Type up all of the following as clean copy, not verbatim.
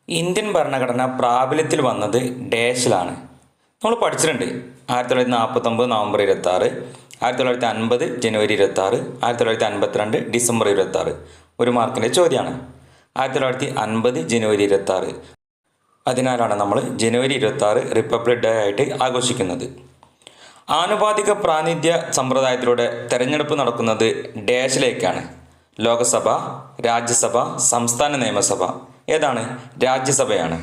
Indian ഭരണഘടന പ്രാബല്യത്തിൽ വന്നത് ഡാഷിലാണ്. നമ്മൾ പഠിച്ചിട്ടുണ്ട്. 1949 നവംബർ 26, 1950 ജനുവരി 26, 1952 ഡിസംബർ 26. ഒരു മാർക്കിൻ്റെ ചോദ്യമാണ്. 1950 ജനുവരി 26. അതിനാലാണ് നമ്മൾ ജനുവരി 26 റിപ്പബ്ലിക് ഡേ ആയിട്ട് ആഘോഷിക്കുന്നത്. ആനുപാതിക പ്രാതിനിധ്യ സമ്പ്രദായത്തിലൂടെ തെരഞ്ഞെടുപ്പ് നടക്കുന്നത് ഡാഷിലേക്കാണ്. ലോകസഭ, രാജ്യസഭ, സംസ്ഥാന നിയമസഭ. ഏതാണ്? രാജ്യസഭയാണ്.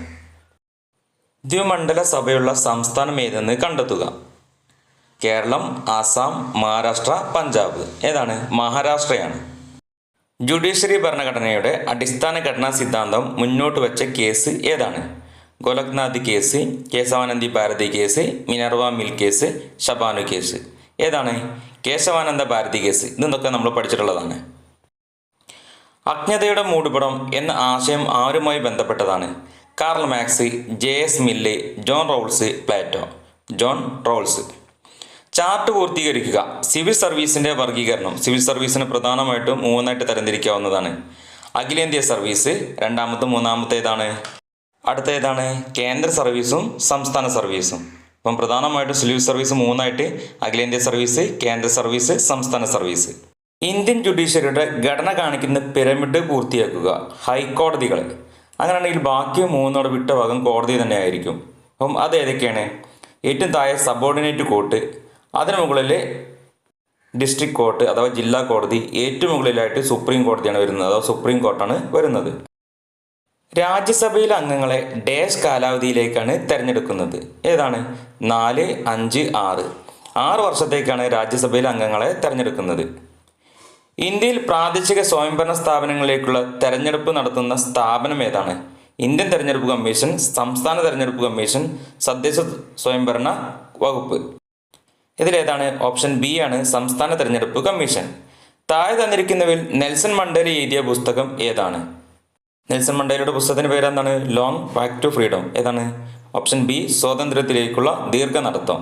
ദ്വിമണ്ഡല സഭയുള്ള സംസ്ഥാനം ഏതെന്ന് കണ്ടെത്തുക. കേരളം, ആസാം, മഹാരാഷ്ട്ര, പഞ്ചാബ്. ഏതാണ്? മഹാരാഷ്ട്രയാണ്. ജുഡീഷ്യറി ഭരണഘടനയുടെ അടിസ്ഥാന ഘടനാ സിദ്ധാന്തം മുന്നോട്ട് വെച്ച കേസ് ഏതാണ്? Golaknath case, Kesavananda Bharati case, Minerva mill case, Shah Bano case. ഏതാണ്? കേശവാനന്ദ ഭാരതി കേസ്. ഇതൊക്കെ നമ്മൾ പഠിച്ചിട്ടുള്ളതാണ്. അജ്ഞതയുടെ മൂടുപടം എന്ന ആശയം ആരുമായി ബന്ധപ്പെട്ടതാണ്? Karl Marx, J S. Mill, John Rawls, Plato. John Rawls. Chart പൂർത്തീകരിക്കുക. സിവിൽ സർവീസിൻ്റെ വർഗീകരണം. സിവിൽ സർവീസിന് പ്രധാനമായിട്ടും 3 തരംതിരിക്കാവുന്നതാണ്. അഖിലേന്ത്യാ സർവീസ്, മൂന്നാമത്തേതാണ്. അടുത്ത ഏതാണ്? കേന്ദ്ര സർവീസും സംസ്ഥാന സർവീസും. അപ്പം പ്രധാനമായിട്ടും സിവിൽ സർവീസ് 3 അഖിലേന്ത്യാ സർവീസ്, കേന്ദ്ര സർവീസ്, സംസ്ഥാന സർവീസ്. ഇന്ത്യൻ ജുഡീഷ്യറിയുടെ ഘടന കാണിക്കുന്ന പിരമിഡ് പൂർത്തിയാക്കുക. ഹൈക്കോടതികൾ. അങ്ങനെയാണെങ്കിൽ ബാക്കി 3 വിട്ട ഭാഗം കോടതി തന്നെ ആയിരിക്കും. അപ്പം അത് ഏതൊക്കെയാണ്? ഏറ്റവും താഴെ സബോർഡിനേറ്റ് കോർട്ട്, അതിന് മുകളിൽ ഡിസ്ട്രിക്ട് കോർട്ട് അഥവാ ജില്ലാ കോടതി, ഏറ്റവും മുകളിലായിട്ട് സുപ്രീം കോടതിയാണ് വരുന്നത്, അഥവാ സുപ്രീം കോർട്ടാണ് വരുന്നത്. രാജ്യസഭയിലെ അംഗങ്ങളെ ഡാഷ് കാലാവധിയിലേക്കാണ് തിരഞ്ഞെടുക്കുന്നത്. ഏതാണ്? 4, 5, 6. 6 വർഷത്തേക്കാണ് രാജ്യസഭയിലെ അംഗങ്ങളെ തിരഞ്ഞെടുക്കുന്നത്. ഇന്ത്യയിൽ പ്രാദേശിക സ്വയംഭരണ സ്ഥാപനങ്ങളിലേക്കുള്ള തെരഞ്ഞെടുപ്പ് നടത്തുന്ന സ്ഥാപനം ഏതാണ്? ഇന്ത്യൻ തെരഞ്ഞെടുപ്പ് കമ്മീഷൻ, സംസ്ഥാന തെരഞ്ഞെടുപ്പ് കമ്മീഷൻ, തദ്ദേശ സ്വയംഭരണ വകുപ്പ്. ഇതിലേതാണ്? ഓപ്ഷൻ ബി ആണ്, സംസ്ഥാന തെരഞ്ഞെടുപ്പ് കമ്മീഷൻ. താഴെ തന്നിരിക്കുന്നവയിൽ നെൽസൺ മണ്ടേല എഴുതിയ പുസ്തകം ഏതാണ്? നെൽസൺ മണ്ടേലയുടെ പുസ്തകത്തിന്റെ പേരെന്താണ്? Long walk to freedom. ഏതാണ്? ഓപ്ഷൻ ബി, സ്വാതന്ത്ര്യത്തിലേക്കുള്ള ദീർഘനടത്തം.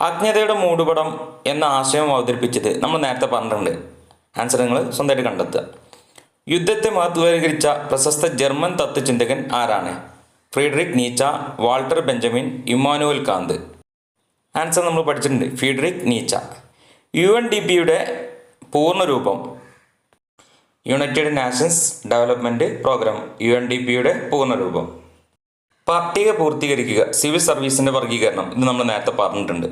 അജ്ഞതയുടെ മൂടുപടം എന്ന ആശയം അവതരിപ്പിച്ചത് നമ്മൾ നേരത്തെ പറഞ്ഞിട്ടുണ്ട്. ആൻസർ നിങ്ങൾ സ്വന്തമായിട്ട് കണ്ടെത്തുക. യുദ്ധത്തെ മഹത്വവൽക്കരിച്ച പ്രശസ്ത ജർമ്മൻ തത്വചിന്തകൻ ആരാണ്? Friedrich Nietzsche, Walter Benjamin, Immanuel Kant. Answer നമ്മൾ പഠിച്ചിട്ടുണ്ട്, ഫ്രീഡറിക് നീച്ച. UNDP-യുടെ പൂർണ്ണരൂപം? United nations development programme. UNDP-യുടെ പൂർണ്ണരൂപം. പട്ടിക പൂർത്തീകരിക്കുക. സിവിൽ സർവീസിൻ്റെ വർഗീകരണം. ഇത് നമ്മൾ നേരത്തെ പറഞ്ഞിട്ടുണ്ട്.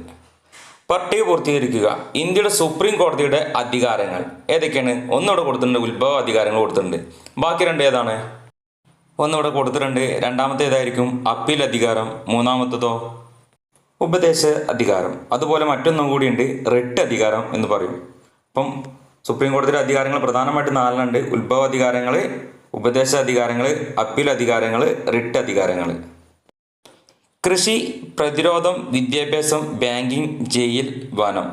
പട്ടിക പൂർത്തീകരിക്കുക. ഇന്ത്യയുടെ സുപ്രീം കോടതിയുടെ അധികാരങ്ങൾ ഏതൊക്കെയാണ്? ഒന്നിവിടെ കൊടുത്തിട്ടുണ്ട്, ഉത്ഭവ അധികാരങ്ങൾ കൊടുത്തിട്ടുണ്ട്. ബാക്കി 2 ഏതാണ്? ഒന്നിവിടെ കൊടുത്തിട്ടുണ്ട്. രണ്ടാമത്തെ ഏതായിരിക്കും? അപ്പീൽ അധികാരം. മൂന്നാമത്തതോ? ഉപദേശ അധികാരം. അതുപോലെ മറ്റൊന്നും കൂടിയുണ്ട്, റിട്ട് അധികാരം എന്ന് പറയും. അപ്പം സുപ്രീം കോടതിയുടെ അധികാരങ്ങൾ പ്രധാനമായിട്ട് 4 ഉണ്ട്. ഉത്ഭവ അധികാരങ്ങൾ, ഉപദേശ അധികാരങ്ങൾ, അപ്പീൽ അധികാരങ്ങൾ, റിട്ട് അധികാരങ്ങൾ. കൃഷി, പ്രതിരോധം, വിദ്യാഭ്യാസം, ബാങ്കിങ്, ജയിൽ, വനം.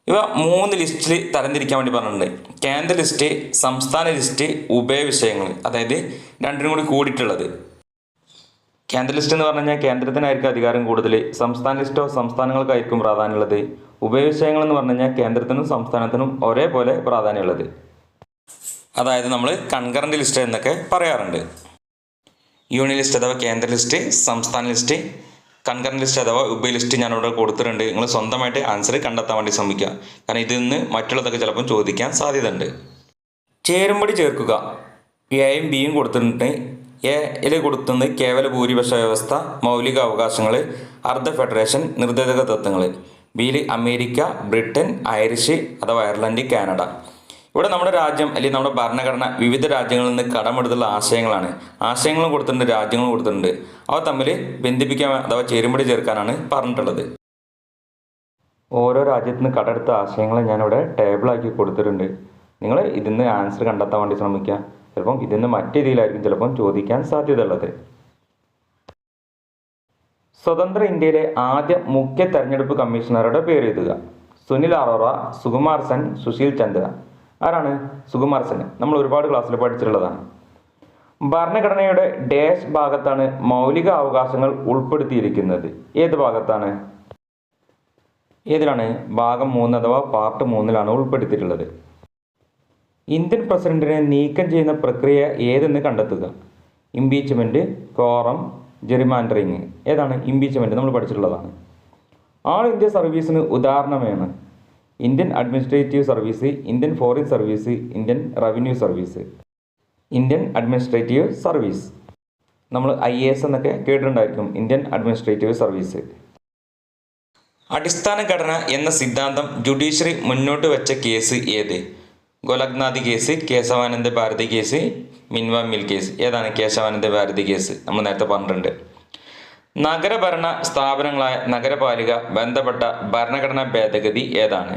ഇവ 3 ലിസ്റ്റിൽ തരംതിരിക്കാൻ വേണ്ടി പറഞ്ഞിട്ടുണ്ട്. കേന്ദ്ര ലിസ്റ്റ്, സംസ്ഥാന ലിസ്റ്റ്, ഉഭയവിഷയങ്ങൾ. അതായത് 2 കൂടി കൂടിയിട്ടുള്ളത്. കേന്ദ്ര ലിസ്റ്റ് എന്ന് പറഞ്ഞു കഴിഞ്ഞാൽ കേന്ദ്രത്തിനായിരിക്കും അധികാരം കൂടുതൽ. സംസ്ഥാന ലിസ്റ്റോ സംസ്ഥാനങ്ങൾക്കായിരിക്കും പ്രാധാന്യമുള്ളത്. ഉഭയവിഷയങ്ങൾ എന്ന് പറഞ്ഞു കഴിഞ്ഞാൽ കേന്ദ്രത്തിനും സംസ്ഥാനത്തിനും ഒരേപോലെ പ്രാധാന്യമുള്ളത്. അതായത് നമ്മൾ കൺകറന്റ് ലിസ്റ്റ് എന്നൊക്കെ പറയാറുണ്ട്. യൂണിയൻ ലിസ്റ്റ് അഥവാ കേന്ദ്ര ലിസ്റ്റ്, സംസ്ഥാന ലിസ്റ്റ്, കൺകറന്റ് ലിസ്റ്റ് അഥവാ ഉഭയ ലിസ്റ്റ് ഞാനിവിടെ കൊടുത്തിട്ടുണ്ട്. നിങ്ങൾ സ്വന്തമായിട്ട് ആൻസർ കണ്ടെത്താൻ വേണ്ടി ശ്രമിക്കുക. കാരണം ഇതിൽ നിന്ന് മറ്റുള്ളതൊക്കെ ചിലപ്പം ചോദിക്കാൻ സാധ്യതയുണ്ട്. ചേരുംപടി ചേർക്കുക. എയും ബിയും കൊടുത്തിട്ടുണ്ട്. എയിൽ കൊടുക്കുന്നത് കേവല ഭൂരിപക്ഷ വ്യവസ്ഥ, മൗലിക അവകാശങ്ങൾ, അർദ്ധ ഫെഡറേഷൻ, നിർദ്ദേശക തത്വങ്ങൾ. ബിയിൽ അമേരിക്ക, ബ്രിട്ടൻ, ഐറിഷ് അഥവാ അയർലൻഡ്, കാനഡ. ഇവിടെ നമ്മുടെ രാജ്യം അല്ലെങ്കിൽ നമ്മുടെ ഭരണഘടന വിവിധ രാജ്യങ്ങളിൽ നിന്ന് കടമെടുത്തുള്ള ആശയങ്ങളാണ്. ആശയങ്ങളും കൊടുത്തിട്ടുണ്ട്, രാജ്യങ്ങളും കൊടുത്തിട്ടുണ്ട്. അവ തമ്മിൽ ബന്ധിപ്പിക്കാൻ അഥവാ ചേരുംപടി ചേർക്കാനാണ് പറഞ്ഞിട്ടുള്ളത്. ഓരോ രാജ്യത്തു നിന്ന് കടമെടുത്ത ആശയങ്ങൾ ഞാനിവിടെ ടേബിളാക്കി കൊടുത്തിട്ടുണ്ട്. നിങ്ങൾ ഇതിൽ നിന്ന് ആൻസർ കണ്ടെത്താൻ വേണ്ടി ശ്രമിക്കുക. ചിലപ്പം ഇതിൽ നിന്ന് മറ്റു രീതിയിലായിരിക്കും ചിലപ്പം ചോദിക്കാൻ സാധ്യതയുള്ളത്. സ്വതന്ത്ര ഇന്ത്യയിലെ ആദ്യ മുഖ്യ തെരഞ്ഞെടുപ്പ് കമ്മീഷണറുടെ പേര് എഴുതുക. സുനിൽ അറോറ, സുകുമാർ സെൻ, സുശീൽ ചന്ദ്ര. ആരാണ്? സുകുമാർ സെൻ. നമ്മൾ ഒരുപാട് ക്ലാസ്സിൽ പഠിച്ചിട്ടുള്ളതാണ്. ഭരണഘടനയുടെ ഡാഷ് ഭാഗത്താണ് മൗലിക അവകാശങ്ങൾ ഉൾപ്പെടുത്തിയിരിക്കുന്നത്. ഏത് ഭാഗത്താണ്? ഏതിലാണ്? ഭാഗം 3 അഥവാ പാർട്ട് 3 ഉൾപ്പെടുത്തിയിട്ടുള്ളത്. ഇന്ത്യൻ പ്രസിഡന്റിനെ നീക്കം ചെയ്യുന്ന പ്രക്രിയ ഏതെന്ന് കണ്ടെത്തുക. Impeachment, quorum, gerrymandering. ഏതാണ് ഇംപീച്ച്മെൻറ്റ്? നമ്മൾ പഠിച്ചിട്ടുള്ളതാണ്. ആൾ ഇന്ത്യ സർവീസിന് ഉദാഹരണമാണ് Indian administrative service, Indian foreign service, Indian revenue service. Indian administrative service നമ്മൾ IAS എന്നൊക്കെ കേട്ടിട്ടുണ്ടായിരിക്കും. Indian administrative service. അടിസ്ഥാന ഘടന എന്ന സിദ്ധാന്തം ജുഡീഷ്യറി മുന്നോട്ട് വെച്ച കേസ് ഏത്? Golaknath case, Kesavananda Bharati case, Minerva Mill case. ഏതാണ് കേശവാനന്ദ ഭാരതി കേസ്? നമ്മൾ നേരത്തെ പറഞ്ഞിട്ടുണ്ട്. നഗരഭരണ സ്ഥാപനങ്ങളായ നഗരപാലിക ബന്ധപ്പെട്ട ഭരണഘടനാ ഭേദഗതി ഏതാണ്?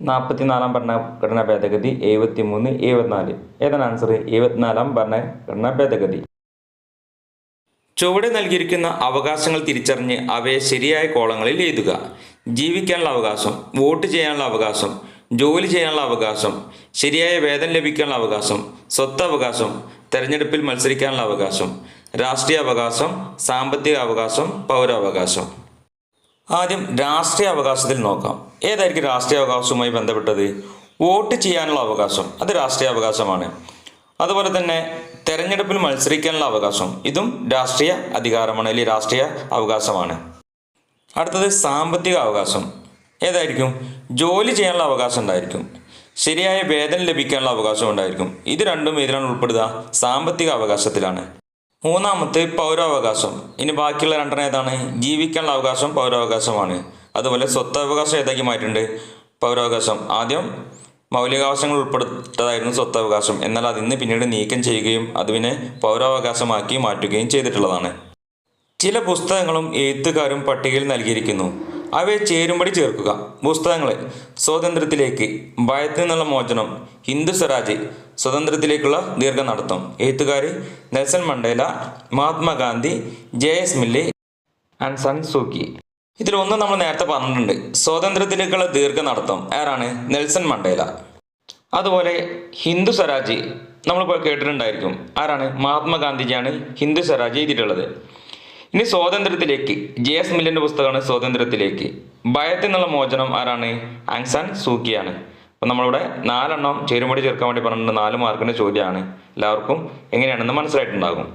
44-ാം ഭരണഘടനാ ഭേദഗതി, 73, 74. ഏതാണ് ആൻസർ? 74-ാം ഭരണഘടനാ ഭേദഗതി. ചുവടെ നൽകിയിരിക്കുന്ന അവകാശങ്ങൾ തിരിച്ചറിഞ്ഞ് അവയെ ശരിയായ കോളങ്ങളിൽ എഴുതുക. ജീവിക്കാനുള്ള അവകാശം, വോട്ട് ചെയ്യാനുള്ള അവകാശം, ജോലി ചെയ്യാനുള്ള അവകാശം, ശരിയായ വേതനം ലഭിക്കാനുള്ള അവകാശം, സ്വത്തവകാശം, തെരഞ്ഞെടുപ്പിൽ മത്സരിക്കാനുള്ള അവകാശം, രാഷ്ട്രീയ അവകാശം, സാമ്പത്തിക അവകാശം, പൗരാവകാശം. ആദ്യം രാഷ്ട്രീയ അവകാശത്തിൽ നോക്കാം. ഏതായിരിക്കും രാഷ്ട്രീയ അവകാശവുമായി ബന്ധപ്പെട്ടത്? വോട്ട് ചെയ്യാനുള്ള അവകാശം, അത് രാഷ്ട്രീയ അവകാശമാണ്. അതുപോലെ തന്നെ തെരഞ്ഞെടുപ്പിൽ മത്സരിക്കാനുള്ള അവകാശം, ഇതും രാഷ്ട്രീയ അധികാരമാണ്, അല്ലെങ്കിൽ രാഷ്ട്രീയ അവകാശമാണ്. അടുത്തത് സാമ്പത്തിക അവകാശം. ഏതായിരിക്കും? ജോലി ചെയ്യാനുള്ള അവകാശം ഉണ്ടായിരിക്കും. ശരിയായ വേതനം ലഭിക്കാനുള്ള അവകാശം ഉണ്ടായിരിക്കും. ഇത് രണ്ടും ഇതിലാണ് ഉൾപ്പെടുക, സാമ്പത്തിക അവകാശത്തിലാണ്. മൂന്നാമത്തെ പൗരാവകാശം. ഇനി ബാക്കിയുള്ള രണ്ടെണ്ണം ഏതാണ്? ജീവിക്കാനുള്ള അവകാശം പൗരാവകാശമാണ്. അതുപോലെ സ്വത്തവകാശം ഏതാക്കി മാറ്റിയിട്ടുണ്ട്? പൗരാവകാശം. ആദ്യം മൗലികാവകാശങ്ങൾ ഉൾപ്പെടുത്തതായിരുന്നു സ്വത്തവകാശം, എന്നാൽ അതിന്ന് പിന്നീട് നീക്കം ചെയ്യുകയും അതുവിനെ പൗരാവകാശമാക്കി മാറ്റുകയും ചെയ്തിട്ടുള്ളതാണ്. ചില പുസ്തകങ്ങളും എഴുത്തുകാരും പട്ടികയിൽ നൽകിയിരിക്കുന്നു. അവയെ ചേരുംപടി ചേർക്കുക. പുസ്തകങ്ങൾ: സ്വാതന്ത്ര്യത്തിലേക്ക്, ഭയത്തിൽ നിന്നുള്ള മോചനം, ഹിന്ദു സ്വരാജ്, സ്വതന്ത്രത്തിലേക്കുള്ള ദീർഘനടത്തം. എഴുത്തുകാർ: Nelson Mandela, Mahatma Gandhi, JS Mill, and San Suu Kyi. ഇതിലൊന്ന് നമ്മൾ നേരത്തെ പറഞ്ഞിട്ടുണ്ട്, സ്വാതന്ത്ര്യത്തിലേക്കുള്ള ദീർഘനടത്തം. ആരാണ്? നെൽസൺ മണ്ടേല. അതുപോലെ ഹിന്ദു സ്വരാജ് നമ്മളിപ്പോൾ കേട്ടിട്ടുണ്ടായിരിക്കും. ആരാണ്? മഹാത്മാഗാന്ധിജിയാണ് ഹിന്ദു സ്വരാജ് എഴുതിയിട്ടുള്ളത്. ഇനി സ്വാതന്ത്ര്യത്തിലേക്ക്, JS മില്ലിൻ്റെ പുസ്തകമാണ് സ്വാതന്ത്ര്യത്തിലേക്ക്. ഭയത്തിൽ നിന്നുള്ള മോചനം ആരാണ്? ആങ് സാൻ സൂക്കിയാണ്. അപ്പം നമ്മളിവിടെ 4 ചേരുംപടി ചേർക്കാൻ വേണ്ടി പറഞ്ഞിട്ടുണ്ട്. 4 മാർക്കിൻ്റെ ചോദ്യമാണ്. എല്ലാവർക്കും എങ്ങനെയാണെന്ന് മനസ്സിലായിട്ടുണ്ടാകും.